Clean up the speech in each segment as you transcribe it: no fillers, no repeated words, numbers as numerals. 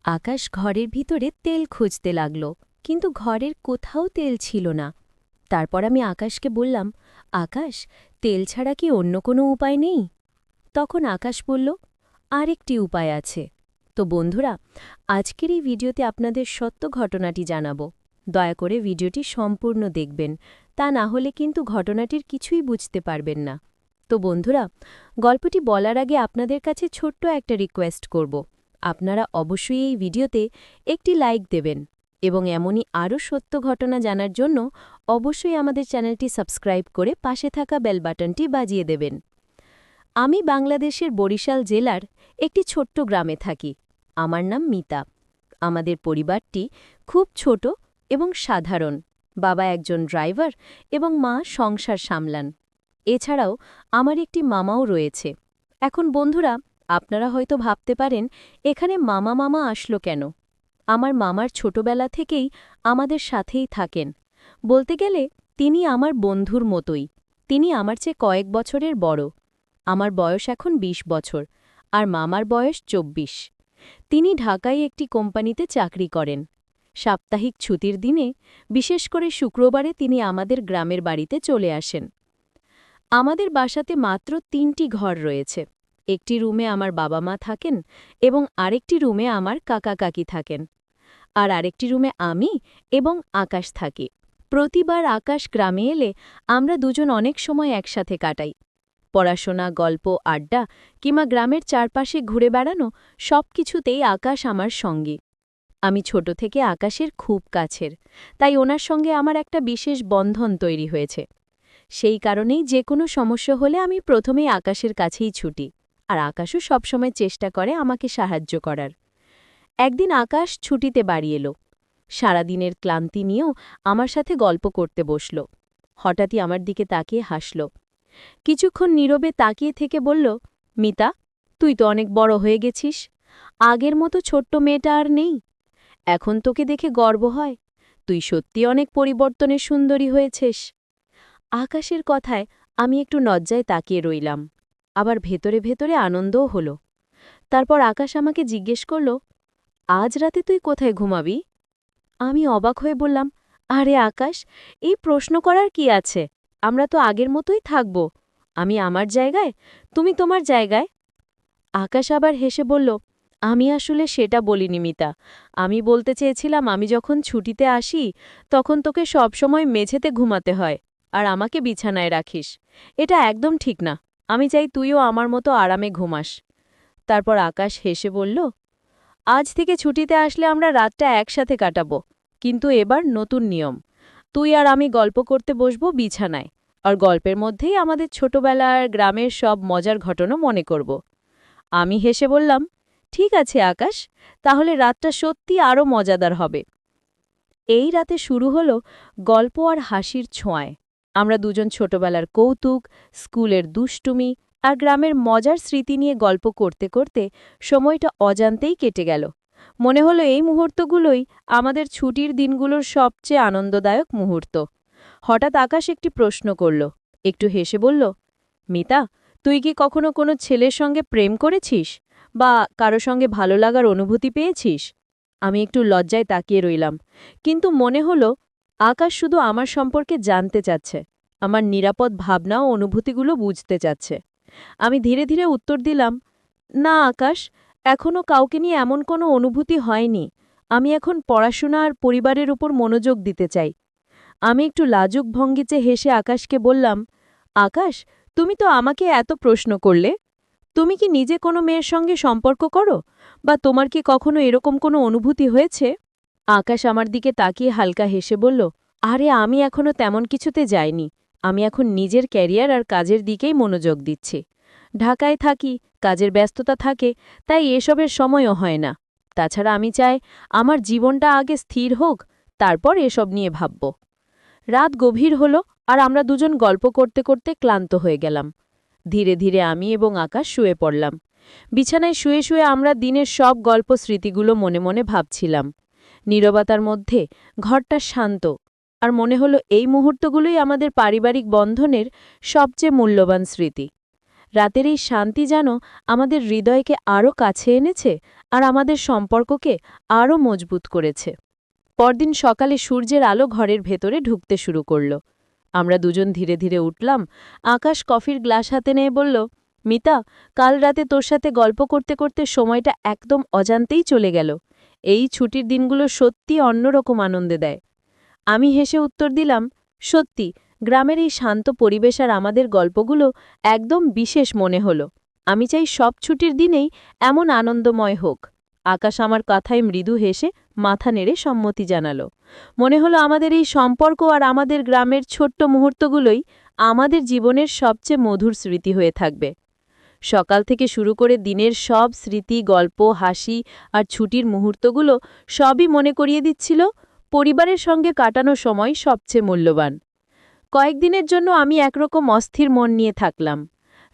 আকাশ ঘরের ভিতরে তেল খুঁজতে লাগল, কিন্তু ঘরের কোথাও তেল ছিল না। তারপর আমি আকাশকে বললাম, আকাশ, তেল ছাড়া কি অন্য কোনো উপায় নেই? তখন আকাশ বলল, আরেকটি উপায় আছে। তো বন্ধুরা, আজকের এই ভিডিওতে আপনাদের সত্য ঘটনাটি জানাবো। দয়া করে ভিডিওটি সম্পূর্ণ দেখবেন, তা না হলে কিন্তু ঘটনাটির কিছুই বুঝতে পারবেন না। তো বন্ধুরা, গল্পটি বলার আগে আপনাদের কাছে ছোট্ট একটা রিকোয়েস্ট করব। আপনারা অবশ্যই এই ভিডিওতে একটি লাইক দেবেন এবং এমনই আরও সত্য ঘটনা জানার জন্য অবশ্যই আমাদের চ্যানেলটি সাবস্ক্রাইব করে পাশে থাকা বেল বাটনটি বাজিয়ে দেবেন। আমি বাংলাদেশের বরিশাল জেলার একটি ছোট্ট গ্রামে থাকি। আমার নাম মিতা। আমাদের পরিবারটি খুব ছোট এবং সাধারণ। বাবা একজন ড্রাইভার এবং মা সংসার সামলান। এছাড়াও আমার একটি মামাও রয়েছে। এখন বন্ধুরা, আপনারা হয়তো ভাবতে পারেন, এখানে মামা আসলো কেন? আমার মামার ছোটবেলা থেকেই আমাদের সাথেই থাকেন। বলতে গেলে তিনি আমার বন্ধুর মতোই। তিনি আমার চেয়ে কয়েক বছরের বড়। আমার বয়স এখন ২০ বছর, আর মামার বয়স ২৪। তিনি ঢাকায় একটি কোম্পানিতে চাকরি করেন। সাপ্তাহিক ছুটির দিনে, বিশেষ করে শুক্রবারে, তিনি আমাদের গ্রামের বাড়িতে চলে আসেন। আমাদের বাসাতে মাত্র ৩টি ঘর রয়েছে। একটি রুমে আমার বাবা মা থাকেন এবং আরেকটি রুমে আমার কাকা কাকি থাকেন। আর আরেকটি রুমে আমি এবং আকাশ থাকি। প্রতিবার আকাশ গ্রামে এলে আমরা দুজন অনেক সময় একসাথে কাটাই। পড়াশোনা, গল্প, আড্ডা কিংবা গ্রামের চারপাশে ঘুরে বেড়ানো, সবকিছুতেই আকাশ আমার সঙ্গী। আমি ছোট থেকে আকাশের খুব কাছের, তাই ওনার সঙ্গে আমার একটা বিশেষ বন্ধন তৈরি হয়েছে। সেই কারণেই যে কোনো সমস্যা হলে আমি প্রথমেই আকাশের কাছেই ছুটি, আর আকাশও সবসময় চেষ্টা করে আমাকে সাহায্য করার। একদিন আকাশ ছুটিতে বাড়ি এলো। সারাদিনের ক্লান্তি নিয়েও আমার সাথে গল্প করতে বসল। হঠাৎই আমার দিকে তাকিয়ে হাসল। কিছুক্ষণ নীরবে তাকিয়ে থেকে বলল, মিতা, তুই তো অনেক বড় হয়ে গেছিস। আগের মতো ছোট্ট মেয়েটা আর নেই। এখন তোকে দেখে গর্ব হয়। তুই সত্যি অনেক পরিবর্তনের সুন্দরী হয়েছিস। আকাশের কথায় আমি একটু লজ্জায় তাকিয়ে রইলাম, আবার ভেতরে ভেতরে আনন্দও হল। তারপর আকাশ আমাকে জিজ্ঞেস করল, আজ রাতে তুই কোথায় ঘুমাবি? আমি অবাক হয়ে বললাম, আরে আকাশ, এই প্রশ্ন করার কি আছে? আমরা তো আগের মতোই থাকব। আমি আমার জায়গায়, তুমি তোমার জায়গায়। আকাশ আবার হেসে বলল, আমি আসলে সেটা বলিনি মিতা। আমি বলতে চেয়েছিলাম, আমি যখন ছুটিতে আসি তখন তোকে সবসময় মেঝেতে ঘুমাতে হয় আর আমাকে বিছানায় রাখিস। এটা একদম ঠিক না। আমি চাই তুইও আমার মতো আরামে ঘুমাস। তারপর আকাশ হেসে বলল, আজ থেকে ছুটিতে আসলে আমরা রাতটা একসাথে কাটাবো, কিন্তু এবার নতুন নিয়ম। তুই আর আমি গল্প করতে বসবো বিছানায়, আর গল্পের মধ্যেই আমাদের ছোটবেলার গ্রামের সব মজার ঘটনা মনে করব। আমি হেসে বললাম, ঠিক আছে আকাশ, তাহলে রাতটা সত্যি আরও মজাদার হবে। এই রাতে শুরু হলো গল্প আর হাসির ছোঁয়ায়। আমরা দুজন ছোটবেলার কৌতুক, স্কুলের দুষ্টুমি আর গ্রামের মজার স্মৃতি নিয়ে গল্প করতে করতে সময়টা অজান্তেই কেটে গেল। মনে হলো এই মুহূর্তগুলোই আমাদের ছুটির দিনগুলোর সবচেয়ে আনন্দদায়ক মুহূর্ত। হঠাৎ আকাশ একটি প্রশ্ন করল, একটু হেসে বলল, মিতা, তুই কি কখনো কোনো ছেলের সঙ্গে প্রেম করেছিস বা কারো সঙ্গে ভালো লাগার অনুভূতি পেয়েছিস? আমি একটু লজ্জায় তাকিয়ে রইলাম, কিন্তু মনে হলো আকাশ শুধু আমার সম্পর্কে জানতে চাচ্ছে, আমার নিরাপদ ভাবনা ও অনুভূতিগুলো বুঝতে চাচ্ছে। আমি ধীরে ধীরে উত্তর দিলাম, না আকাশ, এখনো কাউকে নিয়ে এমন কোনো অনুভূতি হয়নি। আমি এখন পড়াশোনা আর পরিবারের উপর মনোযোগ দিতে চাই। আমি একটু লাজুক ভঙ্গিতে হেসে আকাশকে বললাম, আকাশ, তুমি তো আমাকে এত প্রশ্ন করলে। তুমি কি নিজে কোনো মেয়ের সঙ্গে সম্পর্ক করো, বা তোমার কি কখনো এরকম কোনো অনুভূতি হয়েছে? আকাশ আমার দিকে তাকিয়ে হালকা হেসে বলল, আরে আমি এখনো তেমন কিছুতে যাইনি। আমি এখন নিজের ক্যারিয়ার আর কাজের দিকেই মনোযোগ দিচ্ছি। ঢাকায় থাকি, কাজের ব্যস্ততা থাকে, তাই এসবের সময়ও হয় না। তাছাড়া আমি চাই আমার জীবনটা আগে স্থির হোক, তারপর এসব নিয়ে ভাবব। রাত গভীর হলো, আর আমরা দুজন গল্প করতে করতে ক্লান্ত হয়ে গেলাম। ধীরে ধীরে আমি এবং আকাশ শুয়ে পড়লাম। বিছানায় শুয়ে শুয়ে আমরা দিনের সব গল্প স্মৃতিগুলো মনে মনে ভাবছিলাম। নীরবতার মধ্যে ঘরটা শান্ত, আর মনে হলো এই মুহূর্তগুলোই আমাদের পারিবারিক বন্ধনের সবচেয়ে মূল্যবান স্মৃতি। রাতের এই শান্তি যেন আমাদের হৃদয়কে আরও কাছে এনেছে আর আমাদের সম্পর্ককে আরও মজবুত করেছে। পরদিন সকালে সূর্যের আলো ঘরের ভেতরে ঢুকতে শুরু করল। আমরা দুজন ধীরে ধীরে উঠলাম। আকাশ কফির গ্লাস হাতে নিয়ে বলল, মিতা, কাল রাতে তোর সাথে গল্প করতে করতে সময়টা একদম অজান্তেই চলে গেল। এই ছুটির দিনগুলো সত্যি অন্যরকম আনন্দে দেয়। আমি হেসে উত্তর দিলাম, সত্যি, গ্রামের এই শান্ত পরিবেশ আর আমাদের গল্পগুলো একদম বিশেষ মনে হলো। আমি চাই সব ছুটির দিনেই এমন আনন্দময় হোক। আকাশ আমার কথায় মৃদু হেসে মাথা নেড়ে সম্মতি জানালো। মনে হলো আমাদের এই সম্পর্ক আর আমাদের গ্রামের ছোট্ট মুহূর্তগুলোই আমাদের জীবনের সবচেয়ে মধুর স্মৃতি হয়ে থাকবে। সকাল থেকে শুরু করে দিনের সব স্মৃতি, গল্প, হাসি আর ছুটির মুহূর্তগুলো সবই মনে করিয়ে দিচ্ছিল পরিবারের সঙ্গে কাটানো সময় সবচেয়ে মূল্যবান। কয়েকদিনের জন্য আমি একরকম অস্থির মন নিয়ে থাকলাম।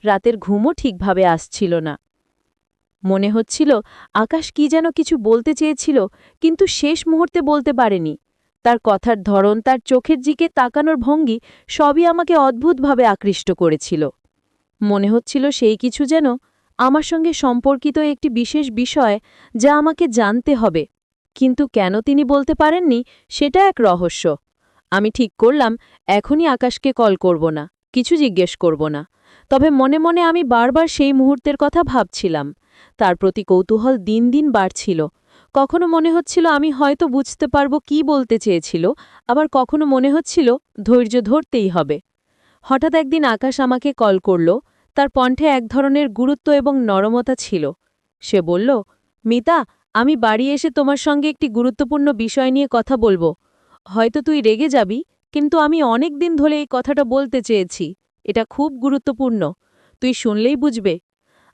রাতের ঘুমও ঠিকভাবে আসছিল না। মনে হচ্ছিল আকাশ কি যেন কিছু বলতে চেয়েছিল, কিন্তু শেষ মুহূর্তে বলতে পারেনি। তার কথার ধরন, তার চোখের দিকে তাকানোর ভঙ্গি সবই আমাকে অদ্ভুতভাবে আকৃষ্ট করেছিল। মনে হচ্ছিল সেই কিছু যেন আমার সঙ্গে সম্পর্কিত একটি বিশেষ বিষয়, যা আমাকে জানতে হবে। কিন্তু কেন তিনি বলতে পারেননি, সেটা এক রহস্য। আমি ঠিক করলাম এখনই আকাশকে কল করব না, কিছু জিজ্ঞেস করব না। তবে মনে মনে আমি বারবার সেই মুহূর্তের কথা ভাবছিলাম। তার প্রতি কৌতূহল দিন দিন বাড়ছিল। কখনো মনে হচ্ছিল আমি হয়তো বুঝতে পারব কি বলতে চেয়েছিল, আবার কখনো মনে হচ্ছিল ধৈর্য ধরতেই হবে। হঠাৎ একদিন আকাশ আমাকে কল করল। তার কণ্ঠে এক ধরনের গুরুত্ব এবং নরমতা ছিল। সে বলল, মিতা, আমি বাড়ি এসে তোমার সঙ্গে একটি গুরুত্বপূর্ণ বিষয় নিয়ে কথা বলবো। হয়তো তুই রেগে যাবি, কিন্তু আমি অনেক দিন ধরে এই কথাটা বলতে চেয়েছি। এটা খুব গুরুত্বপূর্ণ, তুই শুনলেই বুঝবে।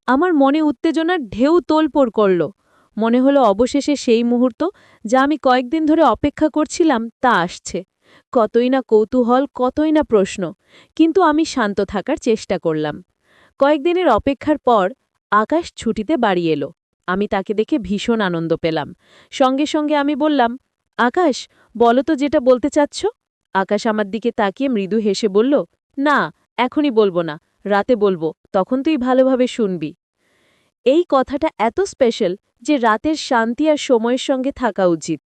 আমার মনে উত্তেজনার ঢেউ তোলপোড় করল। মনে হলো অবশেষে সেই মুহূর্ত, যা আমি কয়েকদিন ধরে অপেক্ষা করছিলাম, তা আসছে। কতই না কৌতূহল, কতই না প্রশ্ন, কিন্তু আমি শান্ত থাকার চেষ্টা করলাম। কয়েকদিনের অপেক্ষার পর আকাশ ছুটিতে বাড়ি এলো। আমি তাকে দেখে ভীষণ আনন্দ পেলাম। সঙ্গে সঙ্গে আমি বললাম, আকাশ, বলো তো যেটা বলতে চাচ্ছ। আকাশ আমার দিকে তাকিয়ে মৃদু হেসে বলল, না, এখনই বলবো না, রাতে বলবো, তখন তুই ভালোভাবে শুনবি। এই কথাটা এত স্পেশাল যে রাতের শান্তি আর সময়ের সঙ্গে থাকা উচিত।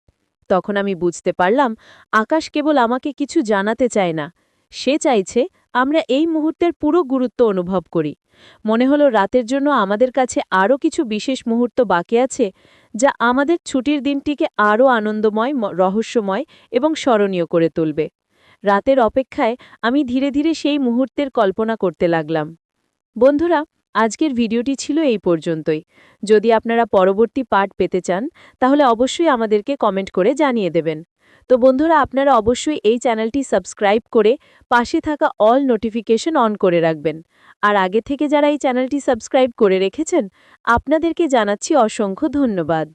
তখন আমি বুঝতে পারলাম আকাশ কেবল আমাকে কিছু জানাতে চায় না, সে চাইছে আমরা এই মুহূর্তের পুরো গুরুত্ব অনুভব করি। মনে হলো রাতের জন্য আমাদের কাছে আরও কিছু বিশেষ মুহূর্ত বাকি আছে, যা আমাদের ছুটির দিনটিকে আরও আনন্দময়, রহস্যময় এবং স্মরণীয় করে তুলবে। রাতের অপেক্ষায় আমি ধীরে ধীরে সেই মুহূর্তের কল্পনা করতে লাগলাম। বন্ধুরা, আজকের ভিডিওটি ছিল এই পর্যন্তই। যদি আপনারা পরবর্তী পার্ট পেতে চান, তাহলে অবশ্যই আমাদেরকে কমেন্ট করে জানিয়ে দেবেন। তো বন্ধুরা, আপনারা অবশ্যই এই চ্যানেলটি সাবস্ক্রাইব করে পাশে থাকা অল নোটিফিকেশন অন করে রাখবেন। আর আগে থেকে যারা এই চ্যানেলটি সাবস্ক্রাইব করে রেখেছেন, আপনাদেরকে জানাচ্ছি অসংখ্য ধন্যবাদ।